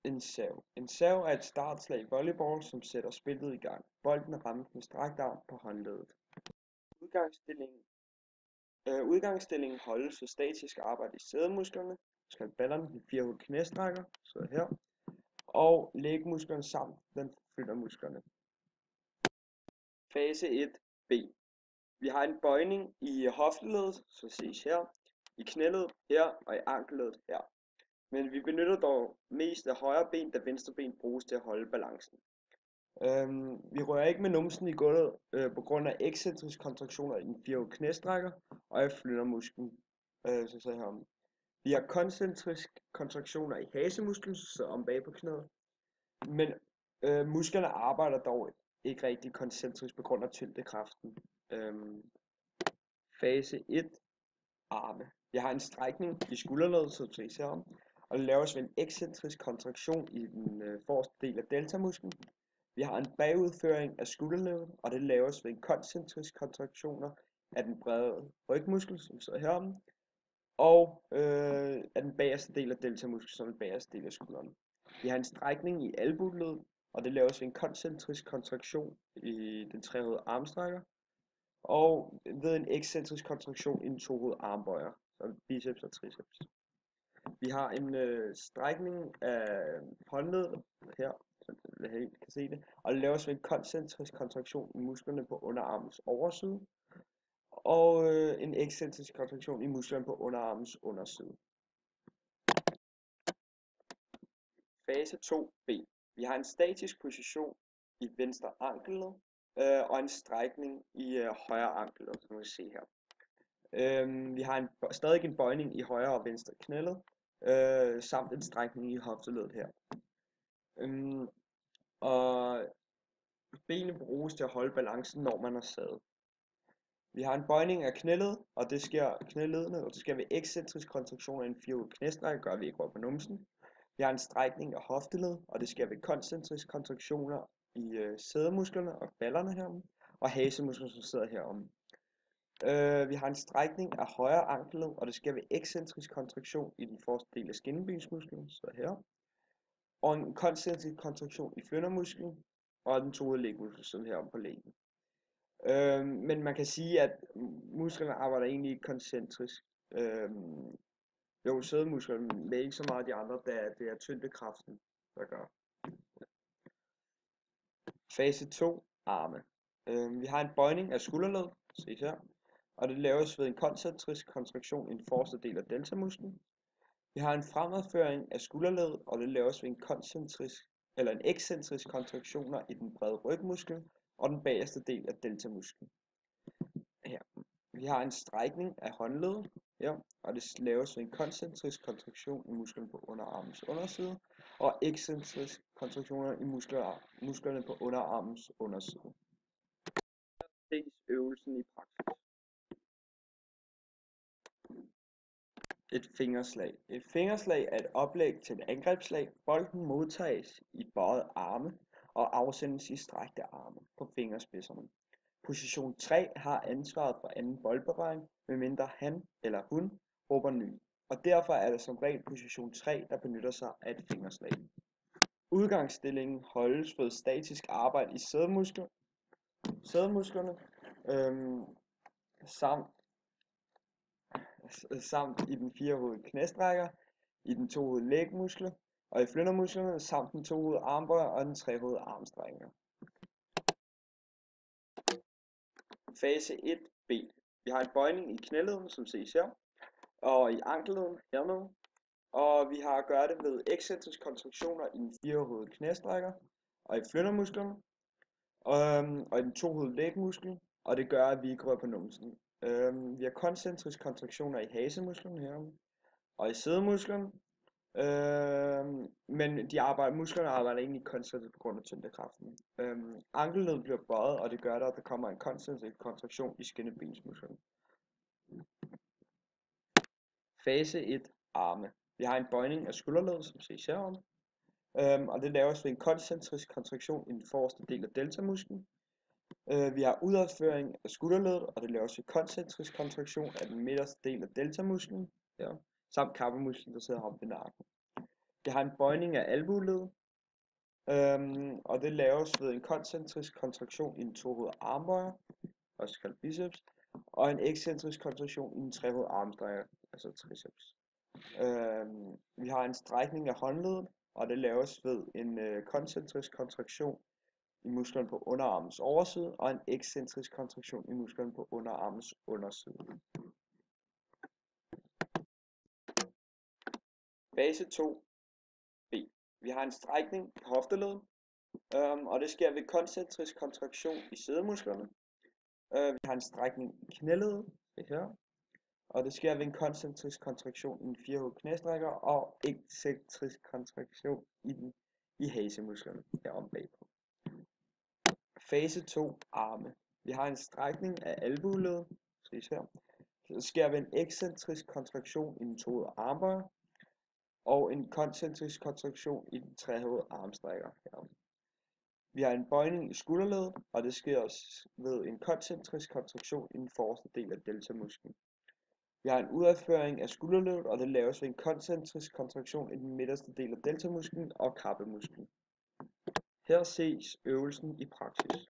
En serv. En serv er et startslag i volleyball, som sætter spillet i gang. Bolden rammes med strakt arm på håndleddet. Udgangsstillingen holdes ved statisk arbejde i sædemusklerne. Skal ballerne de 4 knæstrækker, sidder her, og lægmusklerne samt den fylder musklerne. Fase 1b. Vi har en bøjning i hofteledet, så ses her, i knæledet her og i ankelledet her. Men vi benytter dog mest af højre ben, da venstre ben bruges til at holde balancen. Vi rører ikke med numsen i gulvet på grund af excentriske kontraktioner i den 4 knæstrækker og i flyttermusklen. Så her. Vi har koncentriske kontraktioner i hasemusklen, så sidder om bag på knæet. Men musklerne arbejder dog ikke rigtig koncentrisk på grund af tyngdekraften. Fase 1. Arme. Jeg har en strækning i skulderledet, så ses herom, og det laves ved en excentrisk kontraktion i den forreste del af deltamusklen. Vi har en bagudføring af skulderledet, og det laves ved en koncentrisk kontraktioner af den brede rygmuskel, som sidder herom, og af den bagerste del af deltamusklen, som er den bagerste del af skulderen. Vi har en strækning i albueledet, og det laves ved en koncentrisk kontraktion i den trehovede armstrækker, og ved en excentrisk kontraktion i den tohovede armbøjer, som biceps og triceps. Vi har en strækning af håndledet her, så jeg helt kan se det, og det laves ved en koncentrisk kontraktion i musklerne på underarmens overside, og en excentrisk kontraktion i musklerne på underarmens underside. Fase 2b. Vi har en statisk position i venstre ankelled og en strækning i højre ankelled, som vi kan se her. Vi har stadig en bøjning i højre og venstre knæled, samt en strækning i hofteledet her. Og benene bruges til at holde balancen, når man er sad. Vi har en bøjning af knæledet, og det sker ved excentrisk kontraktioner i en 4 knæstrække, gør vi ikke over på numsen. Vi har en strækning af hofteled, og det sker ved koncentriske kontraktioner i sædemusklerne og ballerne herom, og hasemusklerne, som sidder herom. Vi har en strækning af højre ankelled, og det sker ved excentrisk kontraktion i den forreste del af skinnebensmusklen, så her, og en koncentrisk kontraktion i flyttermusklen og den toede lægmuskel, som herom på lægen. Men man kan sige, at musklerne arbejder egentlig ikke koncentrisk. Jo, sædemusklerne, men ikke så meget de andre, da det er tyngdekraften, der gør. Fase 2. Arme. Vi har en bøjning af skulderled, ses her, og det laves ved en koncentrisk kontraktion i den forreste del af deltamusklen. Vi har en fremadføring af skulderledet, og det laves ved en excentrisk kontraktioner i den brede rygmuskel og den bagerste del af deltamusklen. Her. Vi har en strækning af håndledet, ja, og det laves ved en koncentrisk kontraktion i musklen på underarmens underside og excentrisk kontraktioner i musklerne på underarmens underside. Ses øvelsen i praksis. Et fingerslag. Et fingerslag er et oplæg til et angrebsslag. Bolden modtages i bøjede arme og afsendes i strakte arme på fingerspidserne. Position 3 har ansvaret for anden boldberøring, medmindre han eller hun råber ny, og derfor er det som regel position 3, der benytter sig af et fingerslag. Udgangsstillingen holdes ved statisk arbejde i sædemusklerne samt i den 4 knæstrækker, i den 2 lægmuskler og i flyttermusklerne samt den 2 armbøjer og den 3 armstrækninger. Fase 1b. Vi har en bøjning i knæleden, som ses her, og i ankelleden hernede, og vi har at gøre det ved excentriske kontraktioner i den 4 knæstrækker og i flyttermusklerne og i den 2 lægmuskel, og det gør, at vi ikke rører på numsen. Vi har koncentriske kontraktioner i hasemusklerne her og i sædemusklerne, men musklerne arbejder egentlig koncentrisk på grund af tyngdekraften. Ankelledet bliver bøjet, og det gør, at der kommer en koncentrisk kontraktion i skinnebensmusklerne. Fase 1. Arme. Vi har en bøjning af skulderledet, som ses herom, og det laves ved en koncentrisk kontraktion i den forreste del af deltamusklen. Vi har udadføring af skulderledet, og det laves ved koncentrisk kontraktion af den midterste del af deltamusklen, ja, samt kappemusklen, der sidder om ved nakken. Vi har en bøjning af albueledet, og det laves ved en koncentrisk kontraktion i den tohovedede armbøjer, også kaldet biceps, og en ekscentrisk kontraktion i den trehovedede armstrækker, altså triceps. Vi har en strækning af håndleddet, og det laves ved en koncentrisk kontraktion i musklerne på underarmens overside, og en ekscentrisk kontraktion i musklerne på underarmens underside. Fase 2b. Vi har en strækning på hofteleddet, og det sker ved koncentrisk kontraktion i sædemusklerne. Vi har en strækning i knæleddet, det her, og det sker ved en koncentrisk kontraktion i den firehovedede knæstrækker og ekscentrisk kontraktion i hasemusklerne herom bagpå. Fase 2 arme. Vi har en strækning af albueleddet, her. Det sker ved en ekscentrisk kontraktion i den tohovedede armbøjer og en koncentrisk kontraktion i den trehovedede armstrækker herom. Vi har en bøjning i skulderleddet, og det sker også ved en koncentrisk kontraktion i den forreste del af deltamusklen. Vi har en udadføring af skulderleddet, og det laves ved en koncentrisk kontraktion i den midterste del af deltamusklen og kappemusklen. Her ses øvelsen i praksis.